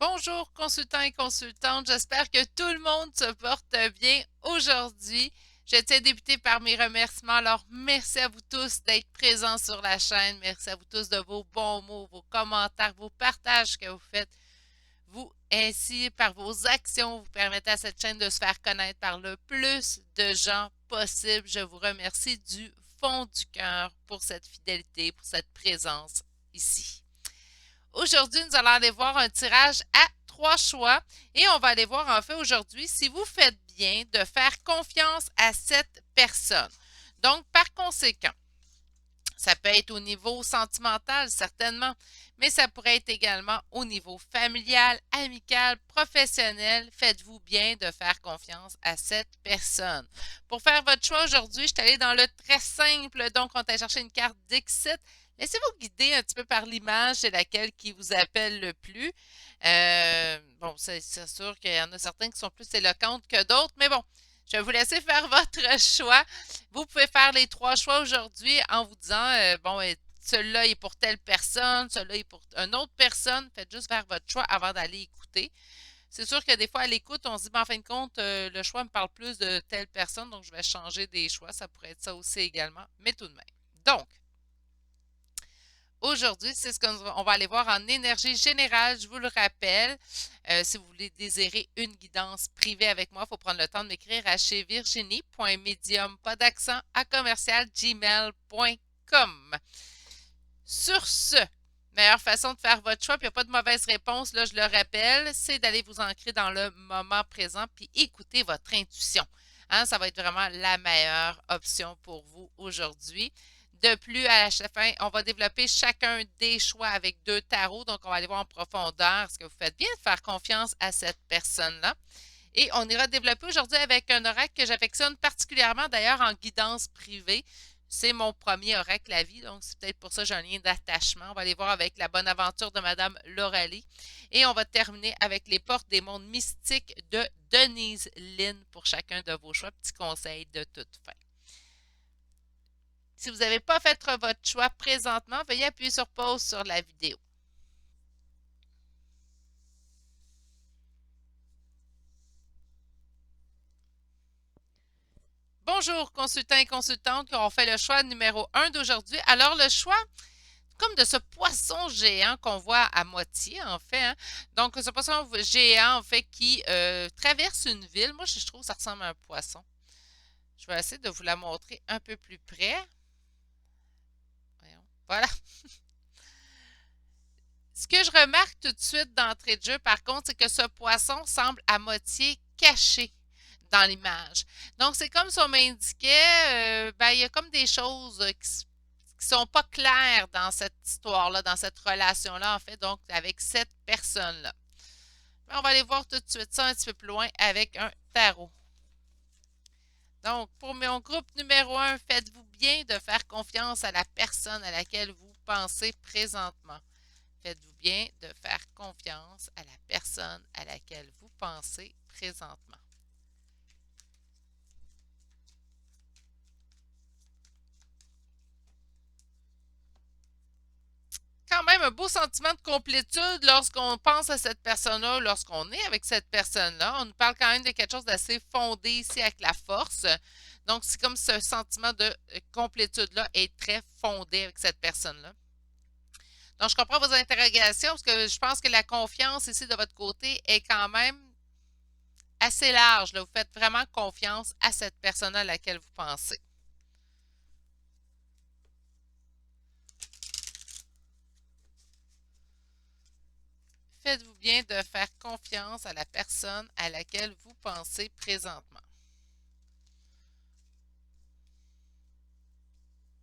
Bonjour consultants et consultantes, j'espère que tout le monde se porte bien aujourd'hui. Je tiens à débuter par mes remerciements. Alors, merci à vous tous d'être présents sur la chaîne. Merci à vous tous de vos bons mots, vos commentaires, vos partages que vous faites. Vous, ainsi, par vos actions, vous permettez à cette chaîne de se faire connaître par le plus de gens possible. Je vous remercie du fond du cœur pour cette fidélité, pour cette présence ici. Aujourd'hui, nous allons aller voir un tirage à trois choix et on va aller voir en fait aujourd'hui si vous faites bien de faire confiance à cette personne. Donc, par conséquent, ça peut être au niveau sentimental, certainement, mais ça pourrait être également au niveau familial, amical, professionnel. Faites-vous bien de faire confiance à cette personne. Pour faire votre choix aujourd'hui, je suis allée dans le très simple, donc on va chercher une carte Dixit. Laissez-vous guider un petit peu par l'image, c'est laquelle qui vous appelle le plus. Bon, c'est sûr qu'il y en a certaines qui sont plus éloquentes que d'autres, mais bon, je vais vous laisser faire votre choix. Vous pouvez faire les trois choix aujourd'hui en vous disant, bon, celui-là est pour telle personne, celui-là est pour une autre personne. Faites juste faire votre choix avant d'aller écouter. C'est sûr que des fois, à l'écoute, on se dit, ben, en fin de compte, le choix me parle plus de telle personne, donc je vais changer des choix. Ça pourrait être ça aussi également, mais tout de même. Donc, aujourd'hui, c'est ce qu'on va aller voir en énergie générale. Je vous le rappelle, si vous voulez désirer une guidance privée avec moi, il faut prendre le temps de m'écrire à chez virginie.medium, pas d'accent, à commercial.gmail.com. Sur ce, meilleure façon de faire votre choix, puis il n'y a pas de mauvaise réponse, là, je le rappelle, c'est d'aller vous ancrer dans le moment présent puis écouter votre intuition. Hein, ça va être vraiment la meilleure option pour vous aujourd'hui. De plus, à la fin, on va développer chacun des choix avec deux tarots. Donc, on va aller voir en profondeur ce que vous faites bien de faire confiance à cette personne-là. Et on ira développer aujourd'hui avec un oracle que j'affectionne particulièrement, d'ailleurs, en guidance privée. C'est mon premier oracle à vie, donc c'est peut-être pour ça que j'ai un lien d'attachement. On va aller voir avec la bonne aventure de Madame Loralie. Et on va terminer avec les portes des mondes mystiques de Denise Lynn pour chacun de vos choix. Petit conseil de toute fin. Si vous n'avez pas fait votre choix présentement, veuillez appuyer sur pause sur la vidéo. Bonjour, consultants et consultantes qui auront fait le choix numéro 1 d'aujourd'hui. Alors, le choix, comme de ce poisson géant qu'on voit à moitié, en fait. Hein. Donc, ce poisson géant, en fait, qui traverse une ville. Moi, je trouve que ça ressemble à un poisson. Je vais essayer de vous la montrer un peu plus près. Voyons. Voilà. Ce que je remarque tout de suite d'entrée de jeu, par contre, c'est que ce poisson semble à moitié caché dans l'image. Donc, c'est comme si on m'indiquait, ben, il y a comme des choses qui sont pas claires dans cette histoire-là, dans cette relation-là, en fait, donc avec cette personne-là. Mais on va aller voir tout de suite ça un petit peu plus loin avec un tarot. Donc, pour mon groupe numéro 1, faites-vous bien de faire confiance à la personne à laquelle vous pensez présentement. Faites-vous bien de faire confiance à la personne à laquelle vous pensez présentement. Quand même un beau sentiment de complétude lorsqu'on pense à cette personne-là, lorsqu'on est avec cette personne-là. On nous parle quand même de quelque chose d'assez fondé ici avec la force. Donc, c'est comme ce sentiment de complétude-là est très fondé avec cette personne-là. Donc, je comprends vos interrogations parce que je pense que la confiance ici de votre côté est quand même assez large. Là. Vous faites vraiment confiance à cette personne à laquelle vous pensez. Faites-vous bien de faire confiance à la personne à laquelle vous pensez présentement.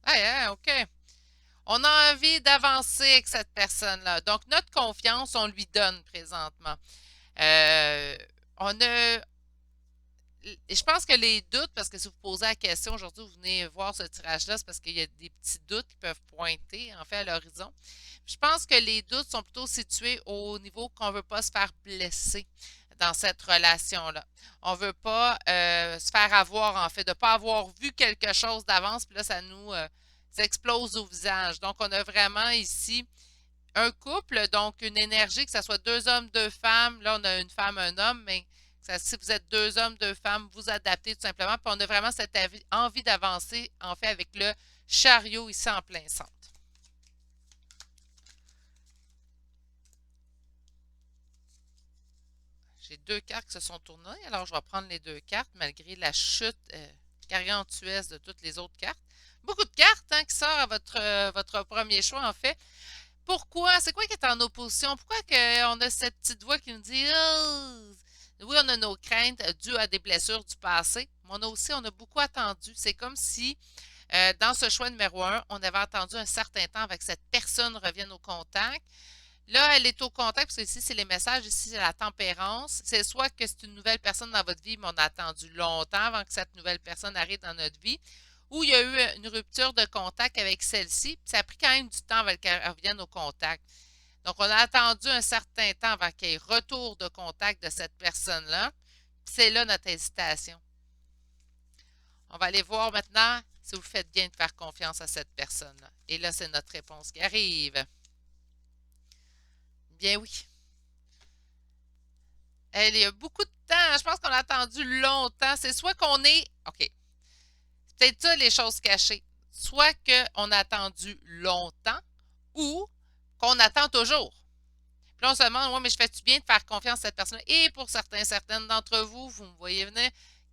Ah, OK. On a envie d'avancer avec cette personne-là. Donc, notre confiance, on lui donne présentement. Euh, on a, je pense que les doutes, parce que si vous posez la question aujourd'hui, vous venez voir ce tirage-là, c'est parce qu'il y a des petits doutes qui peuvent pointer, en fait, à l'horizon. Je pense que les doutes sont plutôt situés au niveau qu'on ne veut pas se faire blesser dans cette relation-là. On ne veut pas se faire avoir, en fait, de ne pas avoir vu quelque chose d'avance, puis là, ça nous explose au visage. Donc, on a vraiment ici un couple, donc une énergie, que ce soit deux hommes, deux femmes. Là, on a une femme, un homme, mais si vous êtes deux hommes, deux femmes, vous adaptez tout simplement. Puis on a vraiment cette envie d'avancer, en fait, avec le chariot ici en plein centre. J'ai deux cartes qui se sont tournées, alors je vais prendre les deux cartes malgré la chute gargantuesque de toutes les autres cartes. Beaucoup de cartes hein, qui sortent à votre premier choix, en fait. Pourquoi? C'est quoi qui est en opposition? Pourquoi on a cette petite voix qui nous dit oh! Oui, on a nos craintes dues à des blessures du passé, mais on a beaucoup attendu. C'est comme si, dans ce choix numéro un, on avait attendu un certain temps avec que cette personne revienne au contact. Là, elle est au contact, parce que ici, c'est les messages, ici, c'est la tempérance. C'est soit que c'est une nouvelle personne dans votre vie, mais on a attendu longtemps avant que cette nouvelle personne arrive dans notre vie, ou il y a eu une rupture de contact avec celle-ci, puis ça a pris quand même du temps avant qu'elle revienne au contact. Donc, on a attendu un certain temps avant qu'il y ait retour de contact de cette personne-là. C'est là notre hésitation. On va aller voir maintenant si vous faites bien de faire confiance à cette personne-là. Et là, c'est notre réponse qui arrive. Bien oui. Il y a beaucoup de temps. Je pense qu'on a attendu longtemps. C'est soit qu'on est... OK. C'est peut-être ça les choses cachées. Soit qu'on a attendu longtemps ou qu'on attend toujours. Puis là, on se demande, ouais, mais je fais-tu bien de faire confiance à cette personne? Et pour certaines d'entre vous, vous me voyez venir,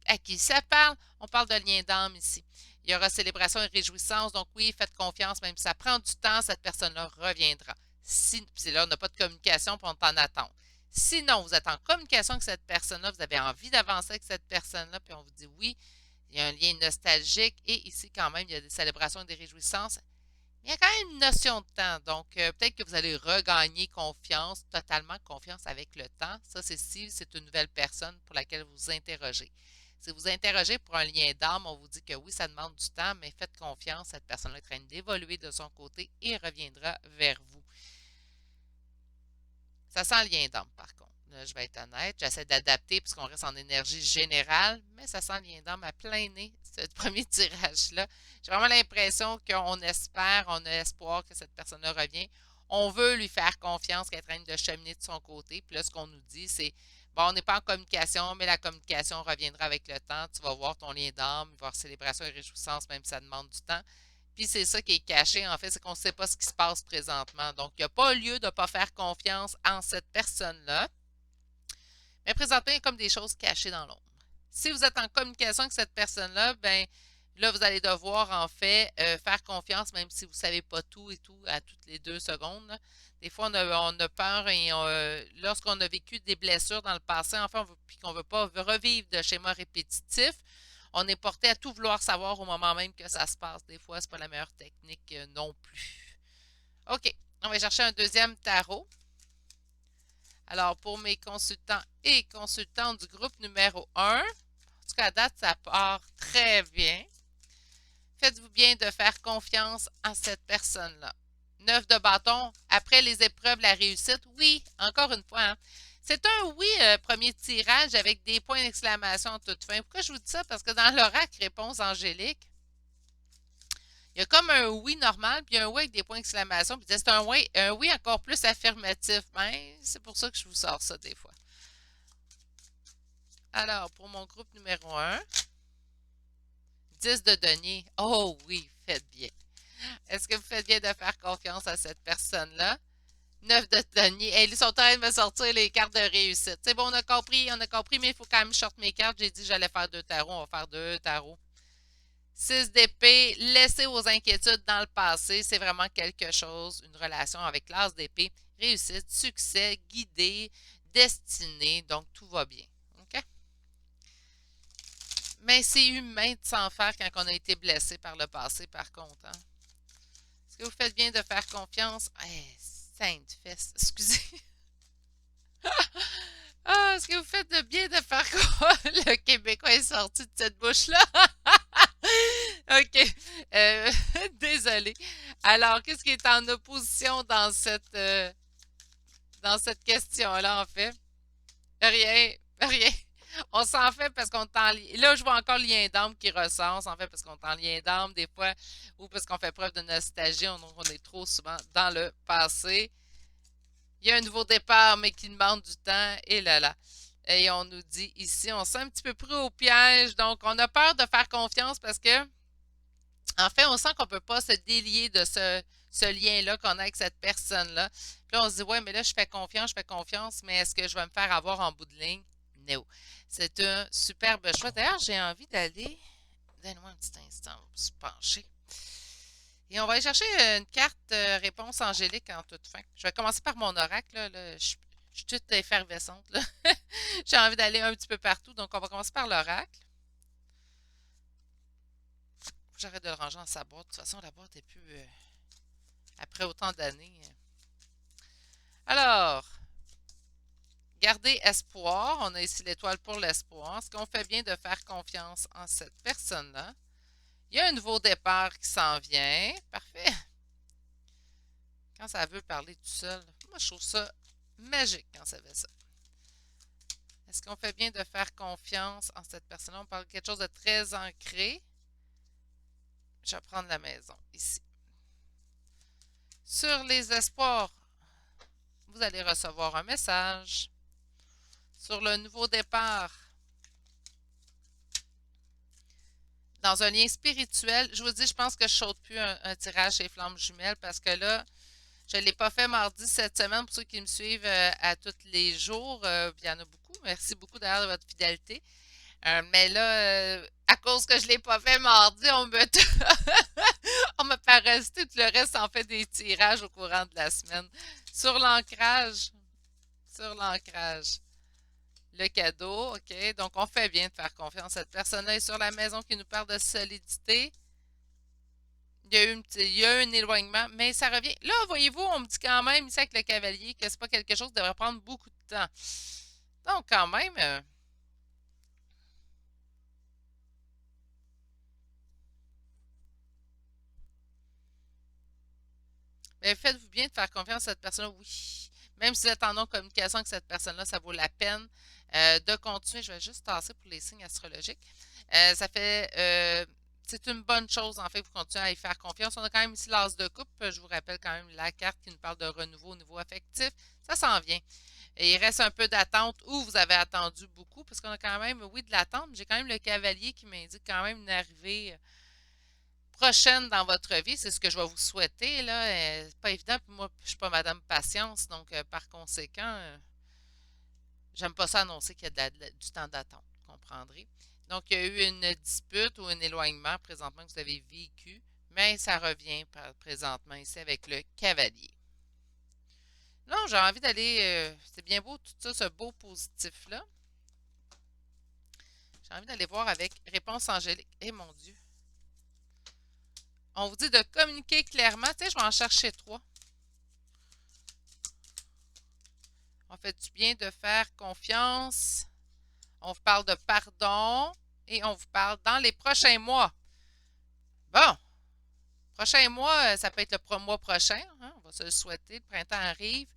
à qui ça parle? On parle de lien d'âme ici. Il y aura célébration et réjouissance. Donc oui, faites confiance, même si ça prend du temps, cette personne-là reviendra. Si là, on n'a pas de communication, puis on est en attente. Sinon, vous êtes en communication avec cette personne-là, vous avez envie d'avancer avec cette personne-là, puis on vous dit oui, il y a un lien nostalgique, et ici, quand même, il y a des célébrations et des réjouissances. Il y a quand même une notion de temps. Donc, peut-être que vous allez regagner confiance, totalement confiance avec le temps. Ça, c'est si c'est une nouvelle personne pour laquelle vous vous interrogez. Si vous interrogez pour un lien d'âme, on vous dit que oui, ça demande du temps, mais faites confiance, cette personne-là est en train d'évoluer de son côté et reviendra vers vous. Ça sent le lien d'âme, par contre. Là, je vais être honnête, j'essaie d'adapter puisqu'on reste en énergie générale, mais ça sent le lien d'âme à plein nez, ce premier tirage-là. J'ai vraiment l'impression qu'on espère, on a espoir que cette personne-là revient. On veut lui faire confiance qu'elle est en train de cheminer de son côté. Puis là, ce qu'on nous dit, c'est bon, on n'est pas en communication, mais la communication reviendra avec le temps. Tu vas voir ton lien d'âme, il va y avoir célébration et réjouissance, même si ça demande du temps. Puis c'est ça qui est caché, en fait, c'est qu'on ne sait pas ce qui se passe présentement. Donc, il n'y a pas lieu de ne pas faire confiance en cette personne-là. Mais présentement, il y a comme des choses cachées dans l'ombre. Si vous êtes en communication avec cette personne-là, ben là, vous allez devoir, en fait, faire confiance, même si vous ne savez pas tout et tout à toutes les 2 secondes. Là. Des fois, on a peur et lorsqu'on a vécu des blessures dans le passé, enfin, puis qu'on ne veut pas revivre de schémas répétitifs, on est porté à tout vouloir savoir au moment même que ça se passe. Des fois, ce n'est pas la meilleure technique non plus. OK, on va chercher un deuxième tarot. Alors, pour mes consultants et consultantes du groupe numéro 1, en tout cas, à date, ça part très bien. Faites-vous bien de faire confiance en cette personne-là. 9 de bâton, après les épreuves, la réussite. Oui, encore une fois, hein, c'est un oui, premier tirage avec des points d'exclamation en toute fin. Pourquoi je vous dis ça? Parce que dans l'oracle réponse angélique, il y a comme un oui normal, puis un oui avec des points d'exclamation, puis c'est un oui encore plus affirmatif. Ben, c'est pour ça que je vous sors ça des fois. Alors, pour mon groupe numéro 1, 10 de denier. Oh oui, faites bien. Est-ce que vous faites bien de faire confiance à cette personne-là? 9 de denier. Hey, ils sont en train de me sortir les cartes de réussite. C'est bon, on a compris, mais il faut quand même short mes cartes. J'ai dit que j'allais faire 2 tarots, on va faire 2 tarots. 6 d'épée, laissez vos inquiétudes dans le passé. C'est vraiment quelque chose, une relation avec l'as d'épée. Réussite, succès, guidée, destinée. Donc, tout va bien. OK? Mais c'est humain de s'en faire quand on a été blessé par le passé, par contre. Hein? Est-ce que vous faites bien de faire confiance? Hey, sainte fesse, excusez. Ah, est-ce que vous faites de bien de faire quoi? Le Québécois est sorti de cette bouche-là. OK. Désolé. Alors, qu'est-ce qui est en opposition dans cette question-là, en fait? Rien. Rien. On s'en fait parce qu'on est en lien. Là, je vois encore le lien d'âme qui ressort. On s'en fait parce qu'on est en lien d'âme, des fois, ou parce qu'on fait preuve de nostalgie. On est trop souvent dans le passé. Il y a un nouveau départ, mais qui demande du temps. Et là là. Et on nous dit ici, on sent un petit peu pris au piège. Donc, on a peur de faire confiance parce que, en fait, on sent qu'on ne peut pas se délier de ce lien-là qu'on a avec cette personne-là. Puis là, on se dit, ouais, mais là, je fais confiance, mais est-ce que je vais me faire avoir en bout de ligne? Non. C'est un superbe choix. D'ailleurs, j'ai envie d'aller. Donne-moi un petit instant, on va se pencher. Et on va aller chercher une carte réponse angélique en toute fin. Je vais commencer par mon oracle. Là. Je suis toute effervescente. Là. J'ai envie d'aller un petit peu partout, donc on va commencer par l'oracle. J'arrête de le ranger dans sa boîte. De toute façon, la boîte est plus... après autant d'années. Alors, garder espoir. On a ici l'étoile pour l'espoir. Est-ce qu'on fait bien de faire confiance en cette personne-là? Il y a un nouveau départ qui s'en vient. Parfait. Quand ça veut parler tout seul. Moi, je trouve ça magique quand ça fait ça. Est-ce qu'on fait bien de faire confiance en cette personne-là? On parle de quelque chose de très ancré. Je vais prendre la maison ici. Sur les espoirs, vous allez recevoir un message. Sur le nouveau départ, dans un lien spirituel, je vous dis, je pense que je ne saute plus un tirage chez Flammes Jumelles parce que là, je ne l'ai pas fait mardi cette semaine. Pour ceux qui me suivent à tous les jours, il y en a beaucoup. Merci beaucoup d'ailleurs de votre fidélité. Mais là, à cause que je ne l'ai pas fait mardi, on me fait rester tout le reste en fait des tirages au courant de la semaine. Sur l'ancrage, le cadeau, OK. Donc, on fait bien de faire confiance à cette personne-là. Et sur la maison qui nous parle de solidité, il y a un éloignement, mais ça revient. Là, voyez-vous, on me dit quand même ici avec le cavalier que c'est pas quelque chose qui devrait prendre beaucoup de temps. Donc, quand même, mais faites-vous bien de faire confiance à cette personne-là, oui. Même si vous êtes en non-communication avec cette personne-là, ça vaut la peine de continuer. Je vais juste tasser pour les signes astrologiques. Ça fait c'est une bonne chose, en fait, que vous continuez à y faire confiance. On a quand même ici l'as de coupe. Je vous rappelle quand même la carte qui nous parle de renouveau au niveau affectif. Ça s'en vient. Et il reste un peu d'attente où vous avez attendu beaucoup, parce qu'on a quand même, oui, de l'attente. J'ai quand même le cavalier qui m'indique quand même une arrivée prochaine dans votre vie. C'est ce que je vais vous souhaiter, là. C'est pas évident. Puis moi, je suis pas Madame Patience, donc par conséquent, j'aime pas ça annoncer qu'il y a du temps d'attente, vous comprendrez. Donc, il y a eu une dispute ou un éloignement présentement que vous avez vécu, mais ça revient présentement ici avec le cavalier. Non, j'ai envie d'aller. C'est bien beau tout ça, ce beau positif-là. J'ai envie d'aller voir avec réponse angélique. Eh mon Dieu. On vous dit de communiquer clairement. Tu sais, je vais en chercher trois. On fait-tu bien de faire confiance? On vous parle de pardon et on vous parle dans les prochains mois. Bon, prochain mois, ça peut être le mois prochain. Hein, on va se le souhaiter. Le printemps arrive.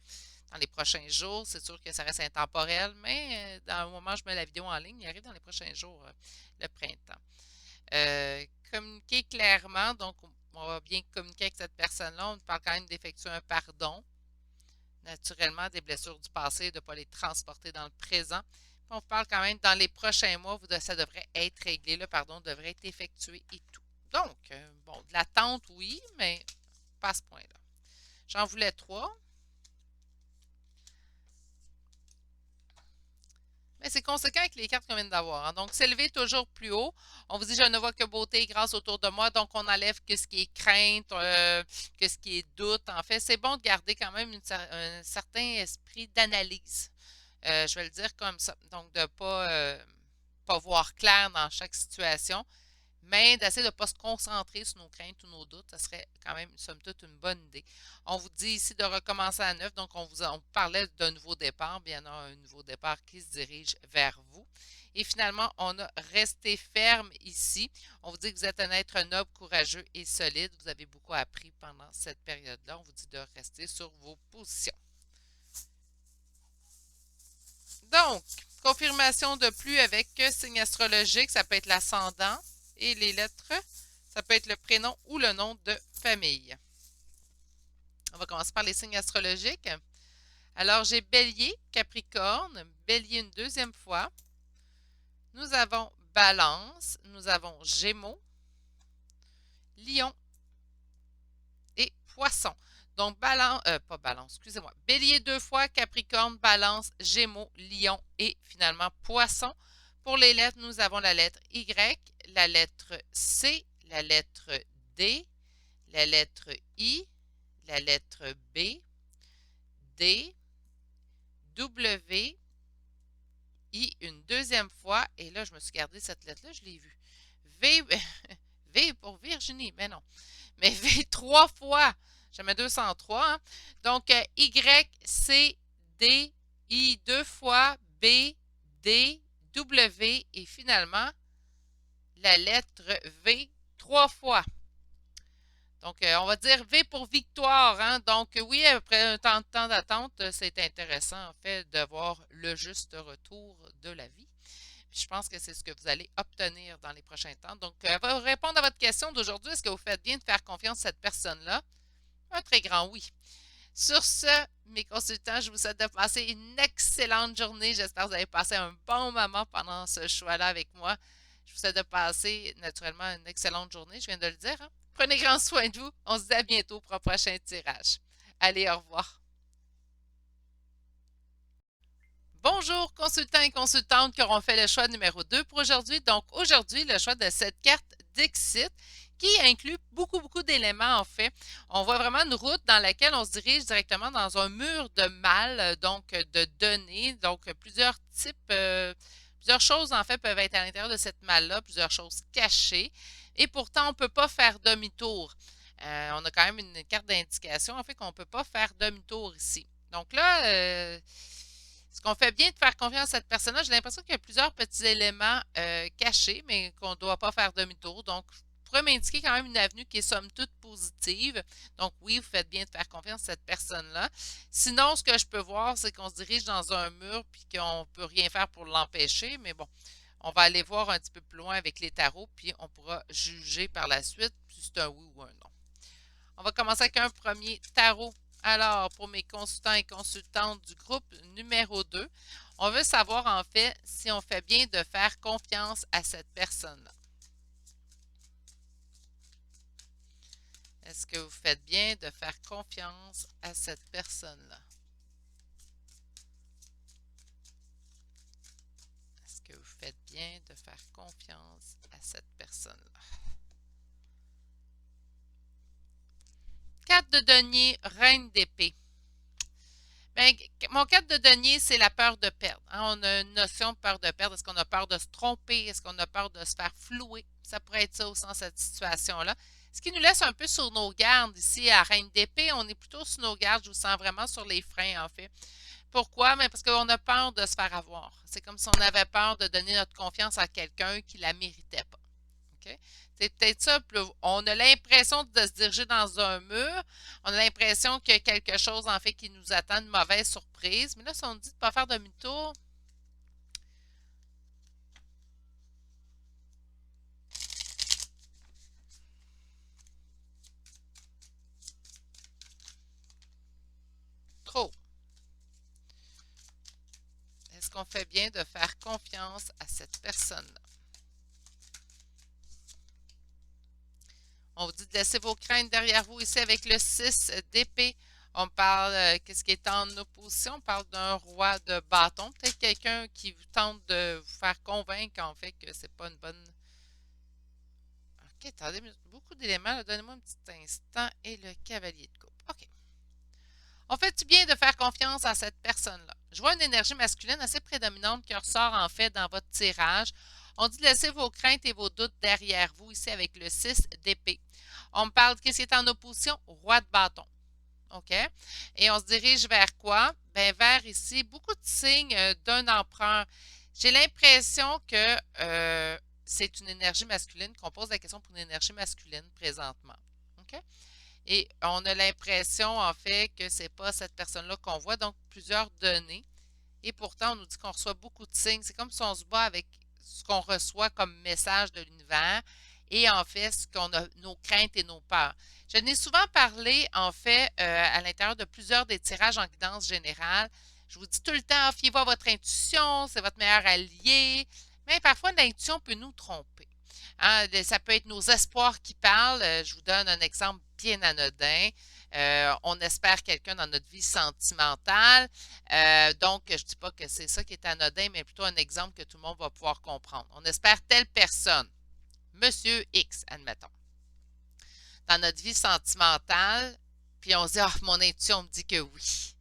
Dans les prochains jours, c'est sûr que ça reste intemporel, mais dans le moment où je mets la vidéo en ligne, il arrive dans les prochains jours, le printemps. Communiquer clairement, donc on va bien communiquer avec cette personne-là. On parle quand même d'effectuer un pardon. Naturellement, des blessures du passé, de ne pas les transporter dans le présent. Puis on parle quand même dans les prochains mois, ça devrait être réglé, le pardon devrait être effectué et tout. Donc, bon, de l'attente, oui, mais pas à ce point-là. J'en voulais trois. Mais c'est conséquent avec les cartes qu'on vient d'avoir. Hein. Donc, s'élever toujours plus haut. On vous dit, je ne vois que beauté et grâce autour de moi. Donc, on enlève que ce qui est crainte, que ce qui est doute. En fait, c'est bon de garder quand même un certain esprit d'analyse. Je vais le dire comme ça. Donc, de ne pas voir clair dans chaque situation, mais d'essayer de ne pas se concentrer sur nos craintes ou nos doutes, ça serait quand même, somme toute, une bonne idée. On vous dit ici de recommencer à neuf, donc on parlait d'un nouveau départ, bien il y en a un nouveau départ qui se dirige vers vous. Et finalement, on a resté ferme ici. On vous dit que vous êtes un être noble, courageux et solide. Vous avez beaucoup appris pendant cette période-là. On vous dit de rester sur vos positions. Donc, confirmation de plus avec signe astrologique, ça peut être l'ascendant et les lettres, ça peut être le prénom ou le nom de famille. On va commencer par les signes astrologiques. Alors, j'ai Bélier, Capricorne, Bélier une deuxième fois. Nous avons Balance, nous avons Gémeaux, Lion et Poisson. Donc, Balance, pas Balance, excusez-moi. Bélier deux fois, Capricorne, Balance, Gémeaux, Lion et finalement Poisson. Pour les lettres, nous avons la lettre Y, la lettre C, la lettre D, la lettre I, la lettre B, D, W, I une deuxième fois, et là, je me suis gardé cette lettre-là, je l'ai vue. V, V pour Virginie, mais non. Mais V trois fois, je mets 203, hein? Donc, Y, C, D, I deux fois, B, D, W, et finalement, la lettre V trois fois. Donc, on va dire V pour victoire, hein? Donc, oui, après un temps d'attente, c'est intéressant, en fait, de voir le juste retour de la vie. Puis, je pense que c'est ce que vous allez obtenir dans les prochains temps. Donc, va répondre à votre question d'aujourd'hui. Est-ce que vous faites bien de faire confiance à cette personne-là? Un très grand oui. Sur ce, mes consultants, je vous souhaite de passer une excellente journée. J'espère que vous avez passé un bon moment pendant ce choix-là avec moi. Je vous souhaite de passer naturellement une excellente journée, je viens de le dire, hein? Prenez grand soin de vous. On se dit à bientôt pour un prochain tirage. Allez, au revoir. Bonjour, consultants et consultantes qui auront fait le choix numéro 2 pour aujourd'hui. Donc, aujourd'hui, le choix de cette carte Dixit qui inclut beaucoup d'éléments en fait. On voit vraiment une route dans laquelle on se dirige directement dans un mur de mal, donc de données. Donc, plusieurs types, plusieurs choses en fait peuvent être à l'intérieur de cette malle-là, plusieurs choses cachées. Et pourtant, on ne peut pas faire demi-tour. On a quand même une carte d'indication en fait qu'on ne peut pas faire demi-tour ici. Donc là, est-ce qu'on fait bien de faire confiance à cette personne-là? J'ai l'impression qu'il y a plusieurs petits éléments cachés, mais qu'on ne doit pas faire demi-tour. Donc, vous pourrez m'indiquer quand même une avenue qui est somme toute positive. Donc, oui, vous faites bien de faire confiance à cette personne-là. Sinon, ce que je peux voir, c'est qu'on se dirige dans un mur puis qu'on ne peut rien faire pour l'empêcher. Mais bon, on va aller voir un petit peu plus loin avec les tarots, puis on pourra juger par la suite si c'est un oui ou un non. On va commencer avec un premier tarot. Alors, pour mes consultants et consultantes du groupe numéro 2, on veut savoir en fait si on fait bien de faire confiance à cette personne-là. Est-ce que vous faites bien de faire confiance à cette personne-là? Est-ce que vous faites bien de faire confiance à cette personne-là? 4 de denier, reine d'épée. Bien, mon 4 de denier, c'est la peur de perdre, hein. On a une notion de peur de perdre. Est-ce qu'on a peur de se tromper? Est-ce qu'on a peur de se faire flouer? Ça pourrait être ça au sens de cette situation-là. Ce qui nous laisse un peu sur nos gardes ici à Reine d'épée. On est plutôt sur nos gardes. Je vous sens vraiment sur les freins, en fait. Pourquoi? Mais parce qu'on a peur de se faire avoir. C'est comme si on avait peur de donner notre confiance à quelqu'un qui ne la méritait pas. OK? C'est peut-être ça. On a l'impression de se diriger dans un mur. On a l'impression qu'il y a quelque chose, en fait, qui nous attend, une mauvaise surprise. Mais là, si on dit de ne pas faire demi-tour, trop. Est-ce qu'on fait bien de faire confiance à cette personne-là? On vous dit de laisser vos craintes derrière vous ici avec le 6 d'épée. On parle, qu'est-ce qui est en opposition? On parle d'un roi de bâton. Peut-être quelqu'un qui vous tente de vous faire convaincre en fait que c'est pas une bonne. OK, attendez, beaucoup d'éléments. Donnez-moi un petit instant. Et le cavalier de coupe. OK. On fait-tu bien de faire confiance à cette personne-là? Je vois une énergie masculine assez prédominante qui ressort en fait dans votre tirage. On dit de laisser vos craintes et vos doutes derrière vous ici avec le 6 d'épée. On me parle de qu'est-ce qui est en opposition? Roi de bâton. OK? Et on se dirige vers quoi? Bien, vers ici, beaucoup de signes d'un empereur. J'ai l'impression que c'est une énergie masculine, qu'on pose la question pour une énergie masculine présentement. OK? Et on a l'impression, en fait, que c'est pas cette personne-là qu'on voit, donc plusieurs données. Et pourtant, on nous dit qu'on reçoit beaucoup de signes. C'est comme si on se bat avec ce qu'on reçoit comme message de l'univers. et en fait, ce qu'on a, nos craintes et nos peurs. Je n'ai souvent parlé, en fait, à l'intérieur de plusieurs des tirages en guidance générale. Je vous dis tout le temps, fiez-vous à votre intuition, c'est votre meilleur allié. Mais parfois, l'intuition peut nous tromper. Hein, ça peut être nos espoirs qui parlent. Je vous donne un exemple bien anodin. On espère quelqu'un dans notre vie sentimentale. Donc, je ne dis pas que c'est ça qui est anodin, mais plutôt un exemple que tout le monde va pouvoir comprendre. On espère telle personne, Monsieur X, admettons, dans notre vie sentimentale, puis on se dit, ah, mon intuition me dit que oui.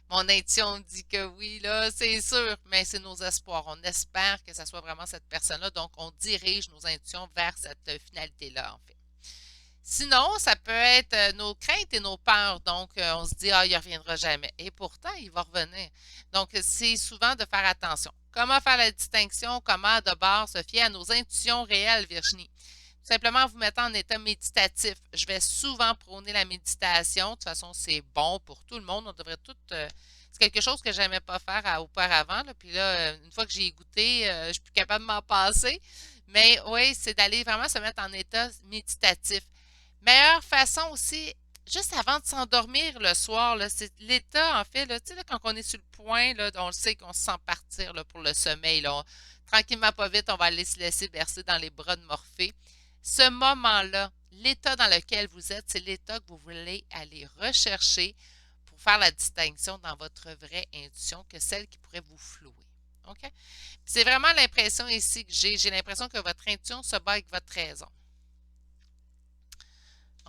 Mon intuition me dit que oui, là, c'est sûr, mais c'est nos espoirs. On espère que ça soit vraiment cette personne-là, donc on dirige nos intuitions vers cette finalité-là, en fait. Sinon, ça peut être nos craintes et nos peurs. Donc, on se dit, ah, il ne reviendra jamais. Et pourtant, il va revenir. Donc, c'est souvent de faire attention. Comment faire la distinction? Comment d'abord se fier à nos intuitions réelles, Virginie? Tout simplement en vous mettant en état méditatif. Je vais souvent prôner la méditation. De toute façon, c'est bon pour tout le monde. On devrait tout. C'est quelque chose que je n'aimais pas faire auparavant. Là. Puis là, une fois que j'ai goûté, je suis plus capable de m'en passer. Mais oui, c'est d'aller vraiment se mettre en état méditatif. Meilleure façon aussi, juste avant de s'endormir le soir, là, c'est l'état, en fait, là, tu sais, là, quand on est sur le point, là, on le sait qu'on se sent partir là, pour le sommeil. Là, tranquillement, pas vite, on va aller se laisser bercer dans les bras de Morphée. Ce moment-là, l'état dans lequel vous êtes, c'est l'état que vous voulez aller rechercher pour faire la distinction dans votre vraie intuition que celle qui pourrait vous flouer. OK? C'est vraiment l'impression ici que j'ai. J'ai l'impression que votre intuition se bat avec votre raison.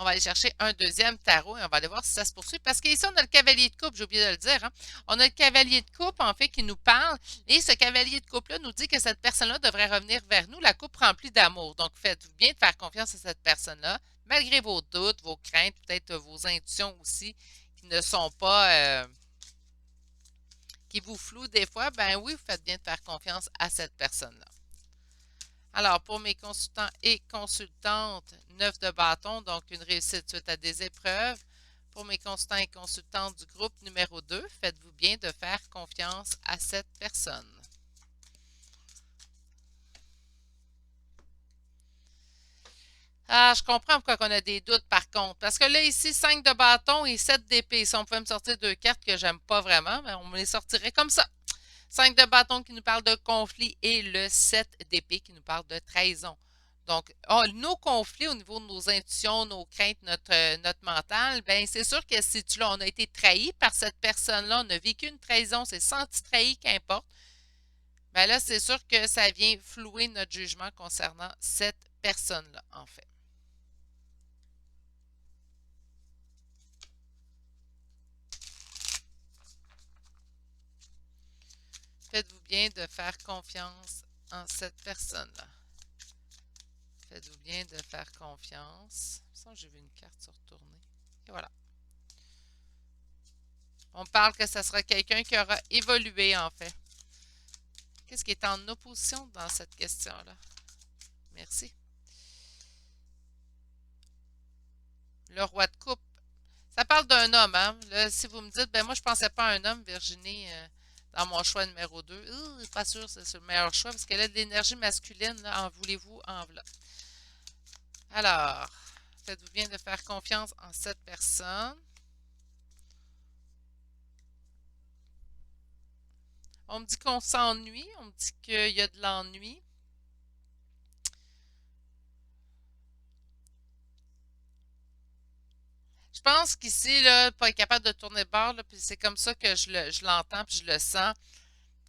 On va aller chercher un deuxième tarot et on va aller voir si ça se poursuit. Parce qu'ici, on a le cavalier de coupe, j'ai oublié de le dire. Hein? On a le cavalier de coupe, en fait, qui nous parle. Et ce cavalier de coupe-là nous dit que cette personne-là devrait revenir vers nous, la coupe remplie d'amour. Donc, faites-vous bien de faire confiance à cette personne-là, malgré vos doutes, vos craintes, peut-être vos intuitions aussi, qui ne sont pas... qui vous flouent des fois. Ben oui, vous faites bien de faire confiance à cette personne-là. Alors, pour mes consultants et consultantes, 9 de bâton, donc une réussite suite à des épreuves. Pour mes consultants et consultantes du groupe numéro 2, faites-vous bien de faire confiance à cette personne. Ah, je comprends pourquoi on a des doutes par contre. Parce que là, ici, 5 de bâton et 7 d'épée. Si on pouvait me sortir deux cartes que j'aime pas vraiment, mais on me les sortirait comme ça. 5 de bâton qui nous parle de conflit et le 7 d'épée qui nous parle de trahison. Donc, nos conflits au niveau de nos intuitions, nos craintes, notre mental, ben c'est sûr que si on a été trahi par cette personne-là, on a vécu une trahison, c'est senti trahi, qu'importe, ben là, c'est sûr que ça vient flouer notre jugement concernant cette personne-là, en fait. Faites-vous bien de faire confiance en cette personne-là. Faites-vous bien de faire confiance. Ça, j'ai vu une carte se retourner. Et voilà. On parle que ça sera quelqu'un qui aura évolué, en fait. Qu'est-ce qui est en opposition dans cette question-là? Merci. Le roi de coupe. Ça parle d'un homme, hein? Là, si vous me dites, ben moi, je pensais pas à un homme, Virginie, dans mon choix numéro 2. Pas sûr que c'est le meilleur choix, parce qu'elle a de l'énergie masculine, là, en voulez-vous, en voilà. Alors, faites-vous bien de faire confiance en cette personne. On me dit qu'on s'ennuie, on me dit qu'il y a de l'ennui. Je pense qu'ici, là, pas être capable de tourner de bord, là, puis c'est comme ça que je l'entends, puis je le sens.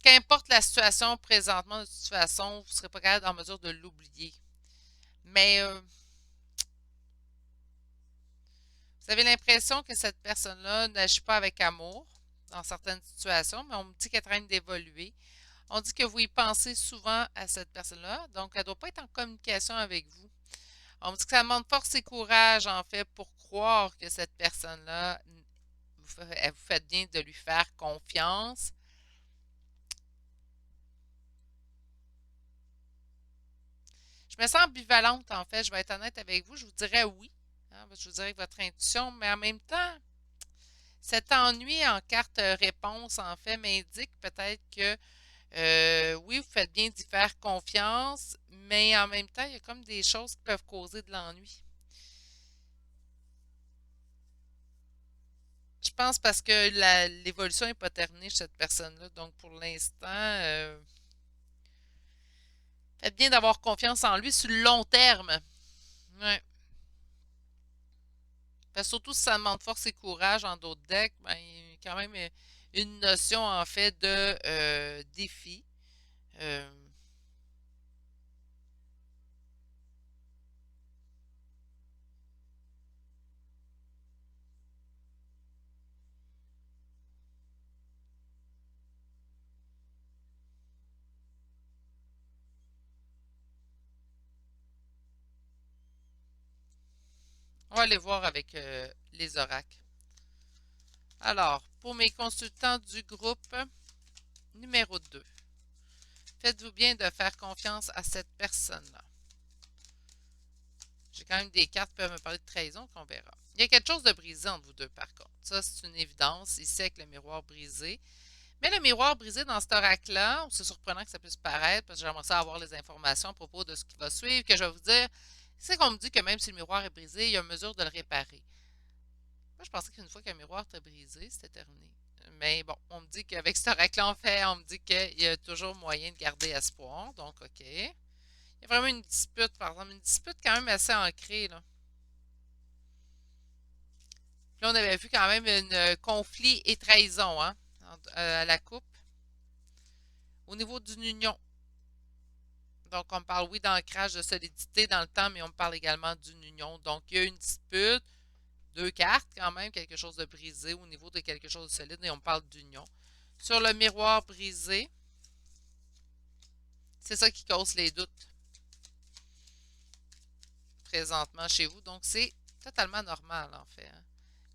Qu'importe la situation présentement, de toute façon, vous ne serez pas capable en mesure de l'oublier. Mais vous avez l'impression que cette personne-là n'agit pas avec amour dans certaines situations, mais on me dit qu'elle train d'évoluer. On dit que vous y pensez souvent à cette personne-là, donc elle ne doit pas être en communication avec vous. On me dit que ça demande force et courage, en fait, pour croire que cette personne-là, vous faites bien de lui faire confiance. Je me sens ambivalente, en fait, je vais être honnête avec vous. Je vous dirais oui, hein, je vous dirais que votre intuition, mais en même temps, cet ennui en carte réponse, en fait, m'indique peut-être que Oui, vous faites bien d'y faire confiance, mais en même temps, il y a comme des choses qui peuvent causer de l'ennui. Je pense parce que l'évolution n'est pas terminée chez cette personne-là. Donc, pour l'instant, faites bien d'avoir confiance en lui sur le long terme. Ouais. Parce que surtout si ça demande force et courage en d'autres decks, ben, il y a quand même une notion en fait de défi. Euh, on va aller voir avec les oracles. Alors, pour mes consultants du groupe numéro 2, faites-vous bien de faire confiance à cette personne-là. J'ai quand même des cartes qui peuvent me parler de trahison qu'on verra. Il y a quelque chose de brisé entre vous deux, par contre. Ça, c'est une évidence. Ici, avec le miroir brisé. Mais le miroir brisé dans cet oracle-là, c'est surprenant que ça puisse paraître, parce que j'aimerais ça avoir les informations à propos de ce qui va suivre, que je vais vous dire, c'est qu'on me dit que même si le miroir est brisé, il y a une mesure de le réparer. Moi, je pensais qu'une fois qu'un miroir était brisé, c'était terminé. Mais bon, on me dit qu'avec cet oracle-là, en fait, on me dit qu'il y a toujours moyen de garder espoir. Donc, OK. Il y a vraiment une dispute, par exemple, une dispute quand même assez ancrée, là. Puis là, on avait vu quand même un conflit et trahison, hein, à la coupe. Au niveau d'une union. Donc, on parle, oui, d'ancrage de solidité dans le temps, mais on parle également d'une union. Donc, il y a une dispute, deux cartes quand même, quelque chose de brisé au niveau de quelque chose de solide, et on parle d'union. Sur le miroir brisé, c'est ça qui cause les doutes présentement chez vous. Donc, c'est totalement normal, en fait, hein.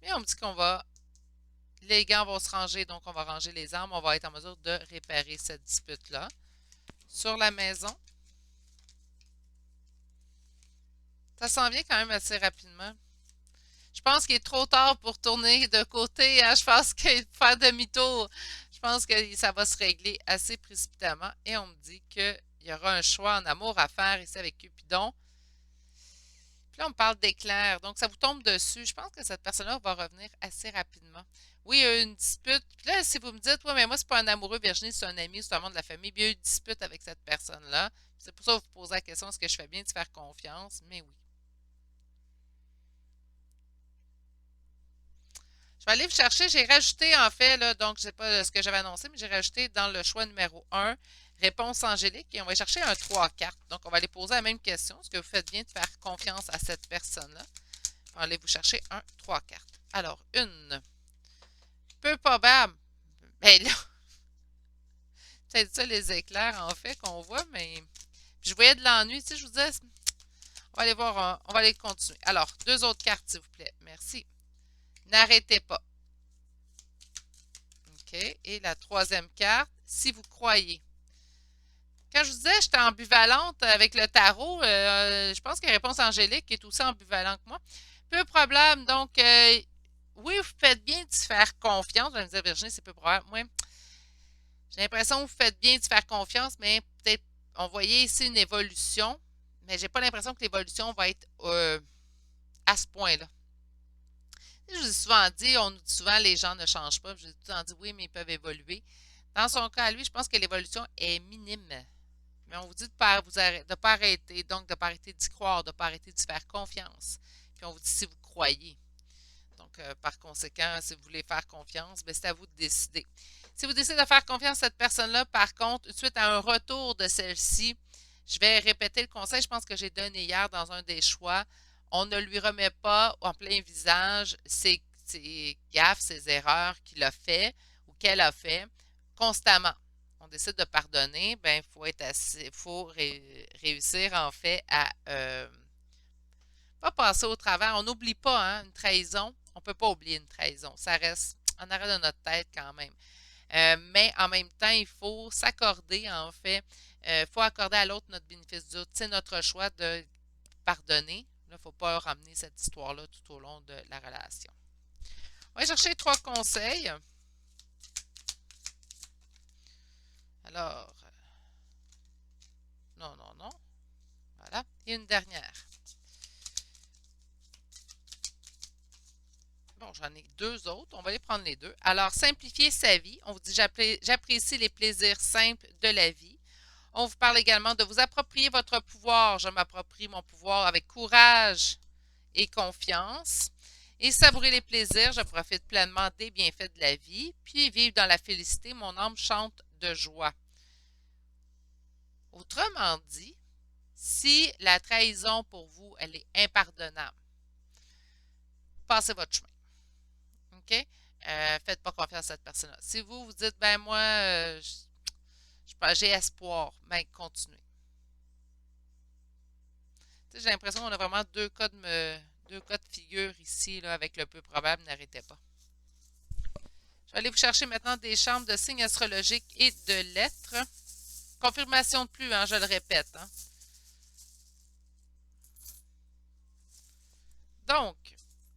Mais on me dit qu'on va, les gants vont se ranger, donc on va ranger les armes, on va être en mesure de réparer cette dispute-là. Sur la maison, ça s'en vient quand même assez rapidement. Je pense qu'il est trop tard pour tourner de côté, hein. Je pense qu'il faut faire demi-tour. Je pense que ça va se régler assez précipitamment. Et on me dit qu'il y aura un choix en amour à faire ici avec Cupidon. Puis là, on me parle d'éclair. Donc, ça vous tombe dessus. Je pense que cette personne-là va revenir assez rapidement. Oui, il y a eu une dispute. Puis là, si vous me dites, ouais, mais moi, c'est pas un amoureux, Virginie, c'est un ami, c'est un membre de la famille. Puis il y a eu une dispute avec cette personne-là. C'est pour ça que vous posez la question, est-ce que je fais bien de faire confiance? Mais oui. Je vais aller vous chercher. J'ai rajouté, en fait, là, donc, je sais pas ce que j'avais annoncé, mais j'ai rajouté dans le choix numéro 1, réponse angélique, et on va chercher un 3 cartes. Donc, on va aller poser la même question. Est-ce que vous faites bien de faire confiance à cette personne-là? On va aller vous chercher un 3 cartes. Alors, une. Peu probable. Ben là, c'est ça les éclairs, en fait, qu'on voit, mais. Puis je voyais de l'ennui, tu sais, je vous disais, on va aller voir, on va aller continuer. Alors, deux autres cartes, s'il vous plaît. Merci. N'arrêtez pas. OK. Et la troisième carte, si vous croyez. Quand je vous disais j'étais ambivalente avec le tarot, je pense que la réponse angélique est aussi ambivalente que moi. Peu probable, donc, oui, vous faites bien de se faire confiance. Je vais me dire, Virginie, c'est peu probable. Moi, j'ai l'impression que vous faites bien de se faire confiance, mais peut-être, on voyait ici une évolution, mais j'ai pas l'impression que l'évolution va être à ce point-là. Je vous ai souvent dit, on nous dit souvent les gens ne changent pas. Je vous ai tout le temps dit oui, mais ils peuvent évoluer. Dans son cas, lui, je pense que l'évolution est minime. Mais on vous dit de ne pas arrêter, donc de ne pas arrêter d'y croire, de ne pas arrêter de se faire confiance. Puis on vous dit si vous croyez. Donc, par conséquent, si vous voulez faire confiance, ben, c'est à vous de décider. Si vous décidez de faire confiance à cette personne-là, par contre, suite à un retour de celle-ci, je vais répéter le conseil, je pense que j'ai donné hier dans un des choix. On ne lui remet pas en plein visage ses gaffes, ses erreurs qu'il a fait ou qu'elle a fait constamment. On décide de pardonner, ben faut réussir en fait à pas passer au travers. On n'oublie pas hein, une trahison. On ne peut pas oublier une trahison. Ça reste en arrêt de notre tête quand même. Mais en même temps, il faut s'accorder, en fait, il faut accorder à l'autre notre bénéfice du doute. C'est notre choix de pardonner. Il ne faut pas ramener cette histoire-là tout au long de la relation. On va chercher trois conseils. Alors, non, non, non. Voilà. Et une dernière. Bon, j'en ai deux autres. On va les prendre les deux. Alors, simplifier sa vie. On vous dit j'apprécie les plaisirs simples de la vie. On vous parle également de vous approprier votre pouvoir. Je m'approprie mon pouvoir avec courage et confiance. Et savourer les plaisirs. Je profite pleinement des bienfaits de la vie. Puis vivre dans la félicité. Mon âme chante de joie. Autrement dit, si la trahison pour vous, elle est impardonnable, passez votre chemin. OK? Faites pas confiance à cette personne-là. Si vous vous dites, ben moi, j'ai espoir, ben continuez. J'ai l'impression qu'on a vraiment deux cas de figure ici, là, avec le peu probable, n'arrêtez pas. Je vais aller vous chercher maintenant des chambres de signes astrologiques et de lettres. Confirmation de plus, hein, je le répète. Hein. Donc,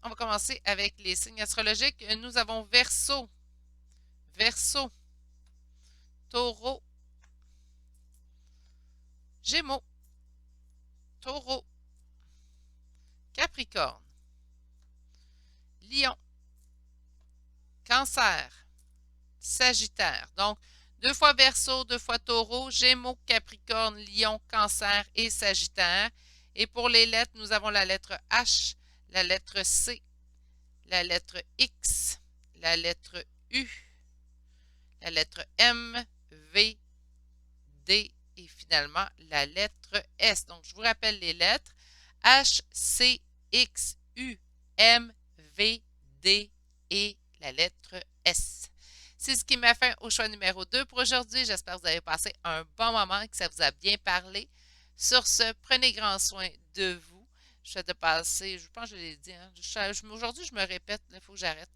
on va commencer avec les signes astrologiques. Nous avons Verseau, Verseau, Taureau, Gémeaux, Taureau, Capricorne, Lion, Cancer, Sagittaire. Donc, deux fois Verseau, deux fois Taureau, Gémeaux, Capricorne, Lion, Cancer et Sagittaire. Et pour les lettres, nous avons la lettre H, la lettre C, la lettre X, la lettre U, la lettre M, V, D et finalement la lettre S. Donc, je vous rappelle les lettres H, C, X, U, M, V, D et la lettre S. C'est ce qui m'a fait au choix numéro 2 pour aujourd'hui. J'espère que vous avez passé un bon moment et que ça vous a bien parlé. Sur ce, prenez grand soin de vous. Je souhaite de passer, je pense que je l'ai dit, hein, aujourd'hui je me répète, il faut que j'arrête.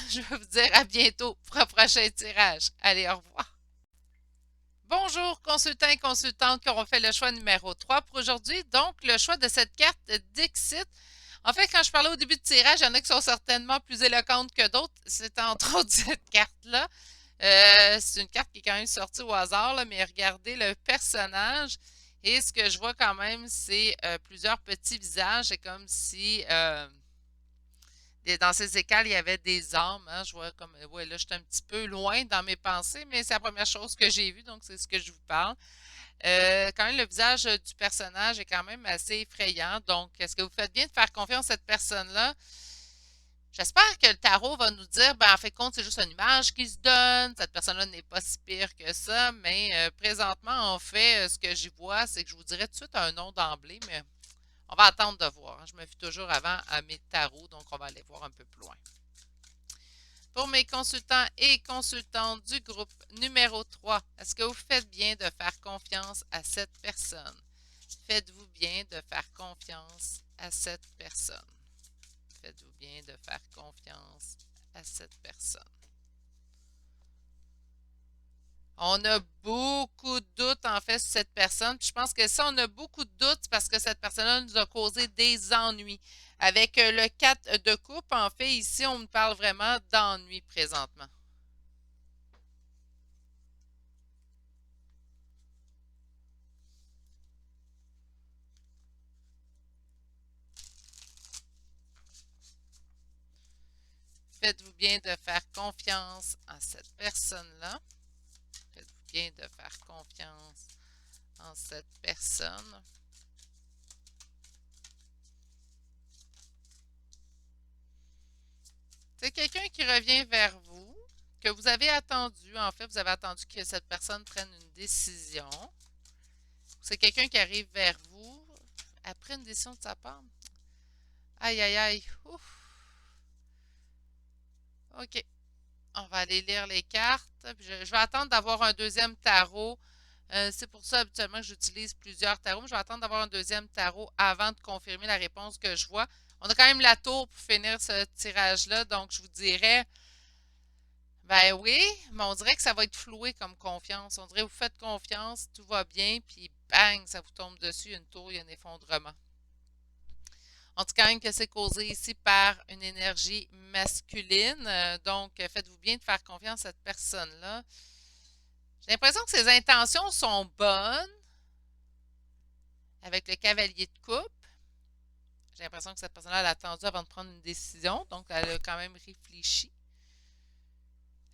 Je vais vous dire à bientôt pour un prochain tirage. Allez, au revoir. Bonjour, consultants et consultantes qui auront fait le choix numéro 3 pour aujourd'hui. Donc, le choix de cette carte Dixit. En fait, quand je parlais au début de tirage, il y en a qui sont certainement plus éloquentes que d'autres. C'est entre autres cette carte-là. C'est une carte qui est quand même sortie au hasard, là, mais regardez le personnage. Et ce que je vois quand même, c'est plusieurs petits visages. C'est comme si dans ces écales, il y avait des âmes. Hein. Je vois comme, ouais, là, je suis un petit peu loin dans mes pensées, mais c'est la première chose que j'ai vue, donc c'est ce que je vous parle. Quand même, le visage du personnage est quand même assez effrayant. Donc, est-ce que vous faites bien de faire confiance à cette personne-là? J'espère que le tarot va nous dire, ben, en fait, compte, c'est juste une image qui se donne. Cette personne-là n'est pas si pire que ça. Mais présentement, en fait, ce que j'y vois, c'est que je vous dirais tout de suite un nom d'emblée, mais on va attendre de voir. Hein. Je me fie toujours avant à mes tarots, donc on va aller voir un peu plus loin. Pour mes consultants et consultantes du groupe numéro 3, est-ce que vous faites bien de faire confiance à cette personne? Faites-vous bien de faire confiance à cette personne? Faites-vous bien de faire confiance à cette personne? On a beaucoup de doutes en fait sur cette personne. Puis je pense que si on a beaucoup de doutes, c'est parce que cette personne-là nous a causé des ennuis. Avec le 4 de coupe, en fait, ici, on nous parle vraiment d'ennuis présentement. Faites-vous bien de faire confiance en cette personne-là. Faites-vous bien de faire confiance en cette personne. C'est quelqu'un qui revient vers vous, que vous avez attendu. En fait, vous avez attendu que cette personne prenne une décision. C'est quelqu'un qui arrive vers vous après une décision de sa part. Aïe, aïe, aïe. Ouf. OK. On va aller lire les cartes. Je vais attendre d'avoir un deuxième tarot. C'est pour ça habituellement que j'utilise plusieurs tarots. Mais je vais attendre d'avoir un deuxième tarot avant de confirmer la réponse que je vois. On a quand même la tour pour finir ce tirage-là. Donc, je vous dirais, ben oui, mais on dirait que ça va être floué comme confiance. On dirait que vous faites confiance, tout va bien, puis bang, ça vous tombe dessus, une tour, il y a un effondrement. On dit quand même que c'est causé ici par une énergie masculine. Donc, faites-vous bien de faire confiance à cette personne-là. J'ai l'impression que ses intentions sont bonnes avec le cavalier de coupe. J'ai l'impression que cette personne-là elle a attendu avant de prendre une décision, donc elle a quand même réfléchi.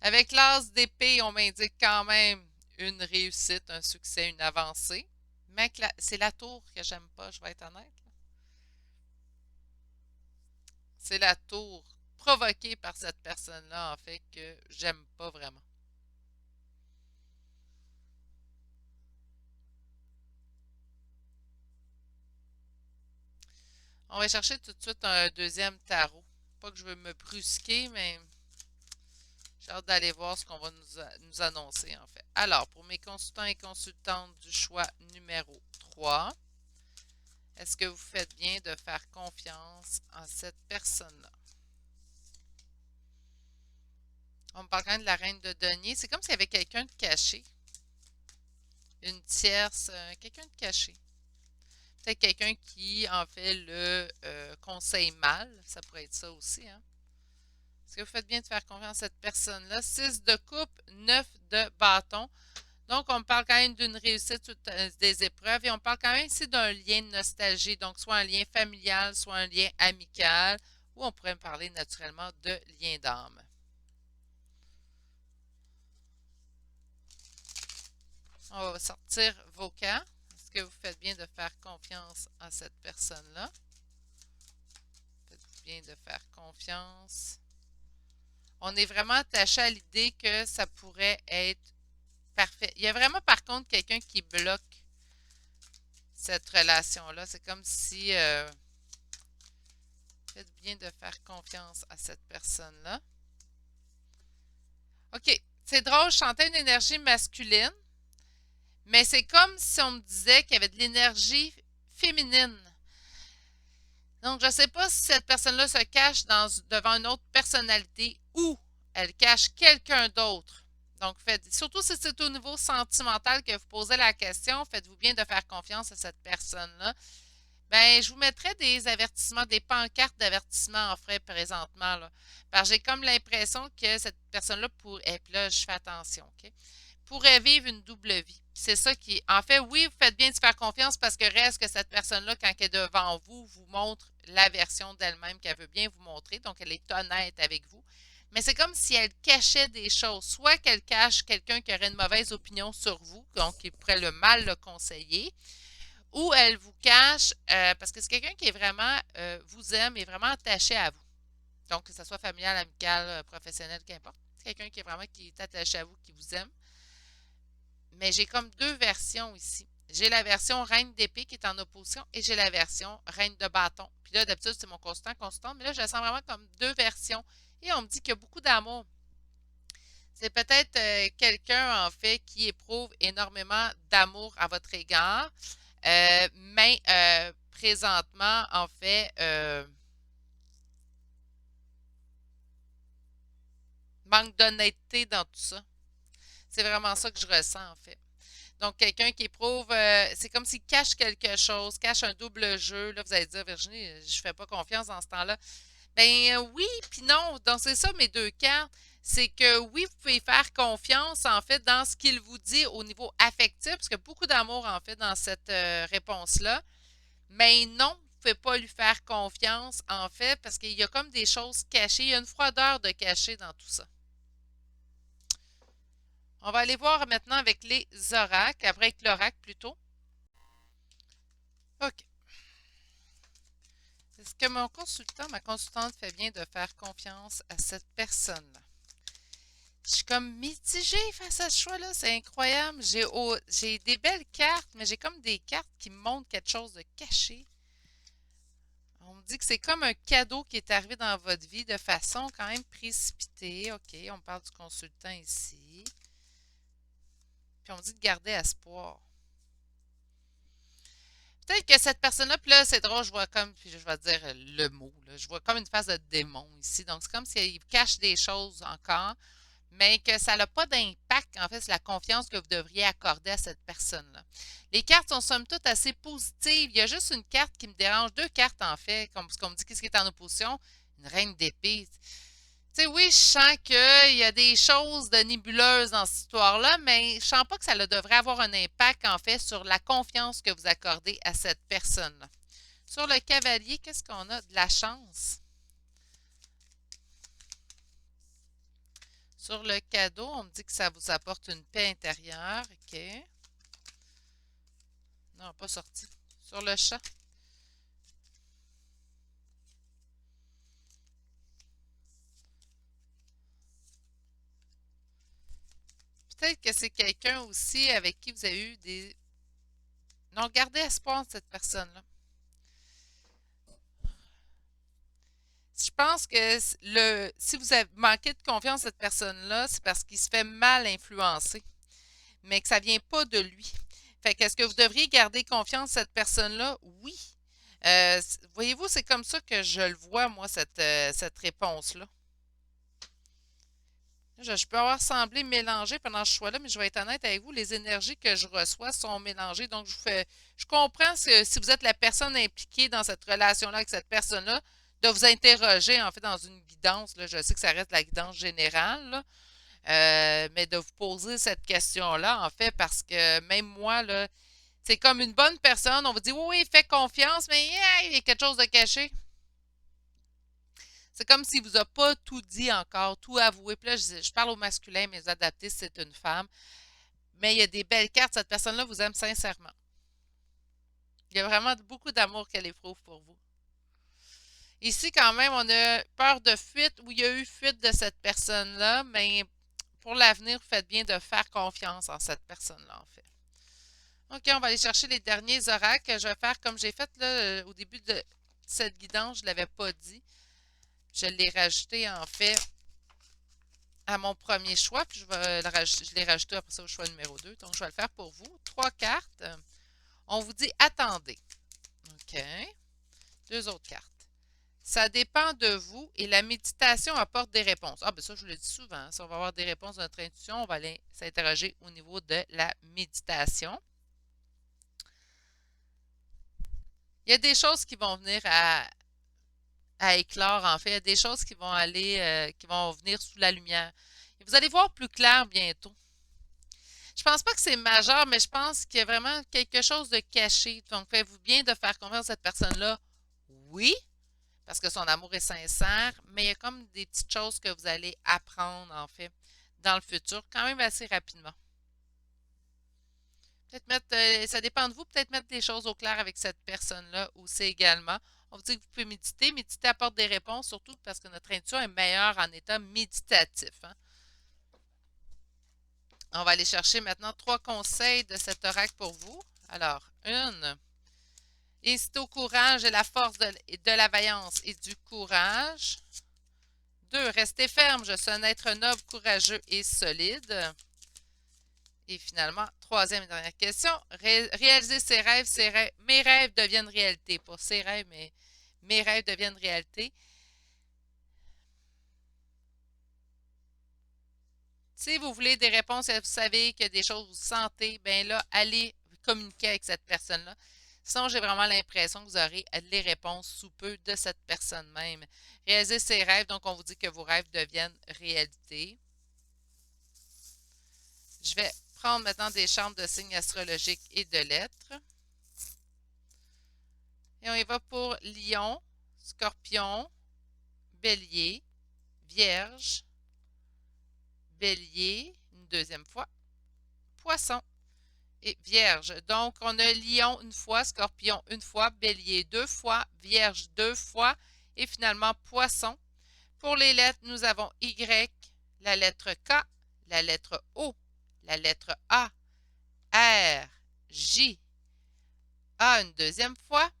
Avec l'as d'épée, on m'indique quand même une réussite, un succès, une avancée. Mais c'est la tour que j'aime pas, je vais être honnête. C'est la tour provoquée par cette personne-là, en fait, que j'aime pas vraiment. On va chercher tout de suite un deuxième tarot. Pas que je veux me brusquer, mais j'ai hâte d'aller voir ce qu'on va nous annoncer, en fait. Alors, pour mes consultants et consultantes du choix numéro 3, est-ce que vous faites bien de faire confiance en cette personne-là? On me parle quand même de la reine de denier. C'est comme s'il y avait quelqu'un de caché. Une tierce, quelqu'un de caché. Peut-être quelqu'un qui, en fait, le conseille mal. Ça pourrait être ça aussi, hein? Est-ce que vous faites bien de faire confiance à cette personne-là? 6 de coupe, 9 de bâton. Donc, on me parle quand même d'une réussite des épreuves et on parle quand même ici d'un lien de nostalgie. Donc, soit un lien familial, soit un lien amical, ou on pourrait me parler naturellement de lien d'âme. On va sortir vos camps. Est-ce que vous faites bien de faire confiance à cette personne-là? Faites bien de faire confiance. On est vraiment attaché à l'idée que ça pourrait être parfait. Il y a vraiment par contre quelqu'un qui bloque cette relation-là. C'est comme si faites bien de faire confiance à cette personne-là. OK. C'est drôle, je sentais une énergie masculine, mais c'est comme si on me disait qu'il y avait de l'énergie féminine. Donc, je ne sais pas si cette personne-là se cache devant une autre personnalité ou elle cache quelqu'un d'autre. Donc, surtout si c'est au niveau sentimental que vous posez la question, faites-vous bien de faire confiance à cette personne-là. Ben, je vous mettrais des avertissements, des pancartes d'avertissement en frais présentement, là. Parce que j'ai comme l'impression que cette personne-là pourrait, et puis là, je fais attention, OK? Pourrait vivre une double vie. C'est ça qui. En fait, oui, vous faites bien de faire confiance parce que reste que cette personne-là, quand elle est devant vous, vous montre la version d'elle-même qu'elle veut bien vous montrer. Donc, elle est honnête avec vous. Mais c'est comme si elle cachait des choses. Soit qu'elle cache quelqu'un qui aurait une mauvaise opinion sur vous, donc qui pourrait le mal le conseiller, ou elle vous cache, parce que c'est quelqu'un qui est vraiment, vous aime et vraiment attaché à vous. Donc, que ce soit familial, amical, professionnel, qu'importe. C'est quelqu'un qui est vraiment qui est attaché à vous, qui vous aime. Mais j'ai comme deux versions ici. J'ai la version reine d'épée qui est en opposition et j'ai la version reine de bâton. Puis là, d'habitude, c'est mon constant, mais là, je la sens vraiment comme deux versions. Et on me dit qu'il y a beaucoup d'amour. C'est peut-être quelqu'un, en fait, qui éprouve énormément d'amour à votre égard, mais présentement, en fait, manque d'honnêteté dans tout ça. C'est vraiment ça que je ressens, en fait. Donc, quelqu'un qui éprouve, c'est comme s'il cache quelque chose, cache un double jeu. Là, vous allez dire, Virginie, je fais pas confiance dans ce temps-là. Ben oui, puis non. Donc, c'est ça mes deux cartes. C'est que oui, vous pouvez faire confiance, en fait, dans ce qu'il vous dit au niveau affectif, parce qu'il y a beaucoup d'amour, en fait, dans cette réponse-là. Mais non, vous ne pouvez pas lui faire confiance, en fait, parce qu'il y a comme des choses cachées. Il y a une froideur de caché dans tout ça. On va aller voir maintenant avec les oracles, après avec l'oracle plutôt. OK. Est-ce que mon consultant, ma consultante fait bien de faire confiance à cette personne-là? Je suis comme mitigée face à ce choix-là, c'est incroyable. J'ai des belles cartes, mais j'ai comme des cartes qui me montrent quelque chose de caché. On me dit que c'est comme un cadeau qui est arrivé dans votre vie de façon quand même précipitée. OK, on parle du consultant ici. Puis on me dit de garder espoir. Peut-être que cette personne-là, puis là, c'est drôle, je vois comme, puis je vais dire le mot, là, je vois comme une face de démon ici. Donc, c'est comme s'il cache des choses encore, mais que ça n'a pas d'impact, en fait, sur la confiance que vous devriez accorder à cette personne-là. Les cartes sont somme toute assez positives. Il y a juste une carte qui me dérange, deux cartes en fait, comme ce qu'on me dit, qu'est-ce qui est en opposition? Une reine d'épée. Tu Tu sais, oui, je sens qu'il y a des choses de nébuleuses dans cette histoire-là, mais je sens pas que ça devrait avoir un impact, en fait, sur la confiance que vous accordez à cette personne-là. Sur le cavalier, qu'est-ce qu'on a? De la chance. Sur le cadeau, on me dit que ça vous apporte une paix intérieure. OK. Non, pas sorti. Sur le chat. Peut-être que c'est quelqu'un aussi avec qui vous avez eu des... Non, gardez espoir de cette personne-là. Je pense que si vous avez manqué de confiance à cette personne-là, c'est parce qu'il se fait mal influencer, mais que ça vient pas de lui. Fait qu'est-ce que vous devriez garder confiance à cette personne-là? Oui. Voyez-vous, c'est comme ça que je le vois, moi, cette réponse-là. Je peux avoir semblé mélangé pendant ce choix-là, mais je vais être honnête avec vous, les énergies que je reçois sont mélangées. Donc, je comprends si vous êtes la personne impliquée dans cette relation-là avec cette personne-là, de vous interroger, en fait, dans une guidance. Là, je sais que ça reste la guidance générale, là, mais de vous poser cette question-là, en fait, parce que même moi, là, c'est comme une bonne personne, on vous dit, oui, oui, fais confiance, mais yeah, il y a quelque chose de caché. C'est comme s'il vous a pas tout dit encore, tout avoué. Puis là, je parle au masculin, mais adapté, c'est une femme. Mais il y a des belles cartes. Cette personne-là vous aime sincèrement. Il y a vraiment beaucoup d'amour qu'elle éprouve pour vous. Ici, quand même, on a peur de fuite ou il y a eu fuite de cette personne-là, mais pour l'avenir, vous faites bien de faire confiance en cette personne-là, en fait. OK, on va aller chercher les derniers oracles. Je vais faire comme j'ai fait là, au début de cette guidance, je ne l'avais pas dit. Je l'ai rajouté, en fait, à mon premier choix, puis je l'ai rajouté après ça au choix numéro 2. Donc, je vais le faire pour vous. 3 cartes. On vous dit attendez. OK. 2 autres cartes. Ça dépend de vous et la méditation apporte des réponses. Ah, ben ça, je vous le dis souvent. Si on va avoir des réponses de notre intuition, on va aller s'interroger au niveau de la méditation. Il y a des choses qui vont venir à éclore, en fait. Il y a des choses qui vont qui vont venir sous la lumière. Et vous allez voir plus clair bientôt. Je pense pas que c'est majeur, mais je pense qu'il y a vraiment quelque chose de caché. Donc, faites-vous bien de faire confiance à cette personne-là. Oui, parce que son amour est sincère, mais il y a comme des petites choses que vous allez apprendre, en fait, dans le futur, quand même assez rapidement. Peut-être mettre, ça dépend de vous, peut-être mettre des choses au clair avec cette personne-là aussi également. On vous dit que vous pouvez méditer. Méditer apporte des réponses, surtout parce que notre intuition est meilleure en état méditatif. Hein. On va aller chercher maintenant 3 conseils de cet oracle pour vous. Alors, une, inciter au courage et la force de la vaillance et du courage. 2, restez ferme, je suis un être noble, courageux et solide. Et finalement, troisième et dernière question, réaliser ses rêves, mes rêves deviennent réalité. Pas ses rêves, mais mes rêves deviennent réalité. Si vous voulez des réponses, vous savez qu'il y a des choses que vous sentez, bien là, allez communiquer avec cette personne-là. Sinon, j'ai vraiment l'impression que vous aurez les réponses sous peu de cette personne même. Réaliser ses rêves, donc on vous dit que vos rêves deviennent réalité. Je vais prendre maintenant des chambres de signes astrologiques et de lettres. Et on y va pour Lion, Scorpion, Bélier, Vierge, Bélier, une deuxième fois, Poisson et Vierge. Donc, on a Lion une fois, Scorpion une fois, Bélier 2 fois, Vierge 2 fois et finalement Poisson. Pour les lettres, nous avons Y, la lettre K, la lettre O, la lettre A, R, J, A une deuxième fois,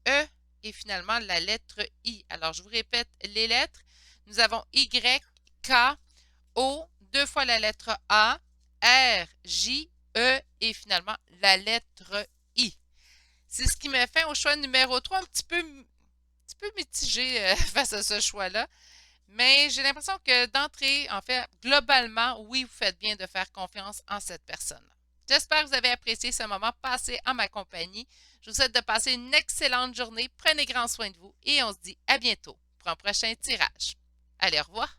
E et finalement la lettre I. Alors, je vous répète les lettres. Nous avons Y, K, O, 2 fois la lettre A, R, J, E et finalement la lettre I. C'est ce qui m'a fait au choix numéro 3 un petit peu mitigé face à ce choix-là. Mais j'ai l'impression que d'entrée, en fait, globalement, oui, vous faites bien de faire confiance en cette personne. J'espère que vous avez apprécié ce moment passé en ma compagnie. Je vous souhaite de passer une excellente journée. Prenez grand soin de vous et on se dit à bientôt pour un prochain tirage. Allez, au revoir.